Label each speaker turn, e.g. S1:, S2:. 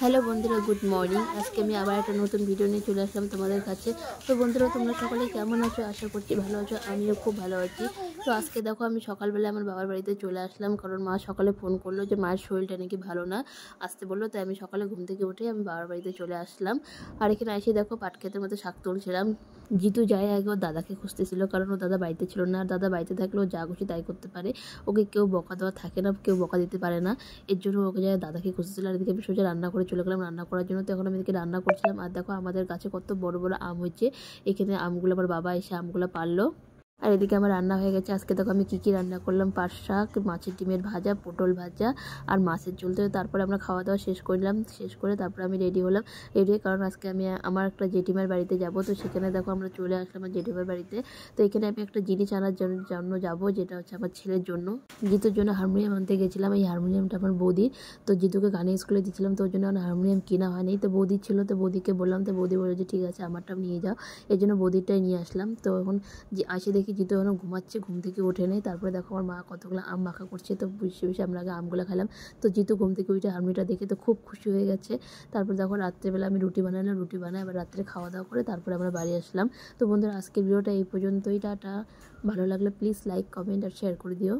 S1: Hello বন্ধুরা, good morning. আজকে আমি আবার একটা নতুন ভিডিও নিয়ে চলে আসলাম তোমাদের কাছে। তো বন্ধুরা, তোমরা সকলে কেমন আছো? আশা করছি ভালো আছো। আমিও খুব ভালো আছি। তো আজকে দেখো, আমি সকালবেলা আমার বাবার বাড়িতে চলে আসলাম, কারণ মা সকালে ফোন করলো যে মায়ের শরীরটা নাকি ভালো না, আসতে বললো। তাই আমি সকালে ঘুম থেকে উঠে আমি বাবার বাড়িতে চলে আসলাম। আর এখানে এসে দেখো, পাট ক্ষেতের মধ্যে শাক তুলছিলাম। জিতু যায় আগে ওর দাদাকে খুঁজতেছিল, কারণ ও দাদা বাড়িতে ছিল না। আর দাদা বাড়িতে থাকলেও যা খুশি তাই করতে পারে, ওকে কেউ বকা দেওয়া থাকে না, কেউ বকা দিতে পারে না। এর জন্য ওকে যায় দাদাকে খুঁজতেছিল। আর এদিকে আমি সোজা রান্না করে চলে গেলাম রান্না করার জন্য। তো এখন আমি এদিকে রান্না করছিলাম। আর দেখো, আমাদের গাছে কত বড় বড় আম হয়েছে। এখানে আমগুলো আমার বাবা এসে আমগুলো পারলো। আর এদিকে আমার রান্না হয়ে গেছে। আজকে দেখো আমি কী রান্না করলাম: পাট শাক, মাছের ডিমের ভাজা, পটল ভাজা আর মাছের ঝোল। তো তারপরে আমরা খাওয়া দাওয়া শেষ করলাম। শেষ করে তারপরে আমি রেডি হলাম। রেডি হয়ে, কারণ আজকে আমি আমার একটা জেঠিমার বাড়িতে যাব। তো সেখানে দেখো আমরা চলে আসলাম আমার জেঠিমার বাড়িতে। তো এখানে আমি একটা জিনিস আনার জন্য যাব, যেটা হচ্ছে আমার ছেলের জন্য। জিতুর জন্য হারমোনিয়াম আনতে গেছিলাম। এই হারমোনিয়ামটা আমার বৌদির। তো জিতুকে গানের স্কুলে দিচ্ছিলাম, তো ওর জন্য আমার হারমোনিয়াম কেনা হয়নি। তো বৌদির ছিল, তো বৌদিকে বললাম, তো বৌদি বললো যে ঠিক আছে, আমারটাও নিয়ে যাও। এই জন্য বৌদিরটাই নিয়ে আসলাম। তো এখন আসে দেখি জিতু এখন ঘুমাচ্ছে, ঘুম থেকে ওঠে নেই। তারপরে দেখো আমার মা কতগুলো আম মাখা করছে। তো বসে বসে আমরা আগে আমগুলো খেলাম। তো জিতু ঘুম থেকে উঠে হারমোনিয়ামটা দেখে তো খুব খুশি হয়ে গেছে। তারপর দেখো রাত্রেবেলা আমি রুটি বানালাম, রুটি বানাই আবার রাত্রে খাওয়া দাওয়া করে তারপরে আমরা বাড়ি আসলাম। তো বন্ধুরা, আজকের ভিডিওটা এই পর্যন্তই। টাটা। ভালো লাগলে প্লিজ লাইক, কমেন্ট আর শেয়ার করে দিও।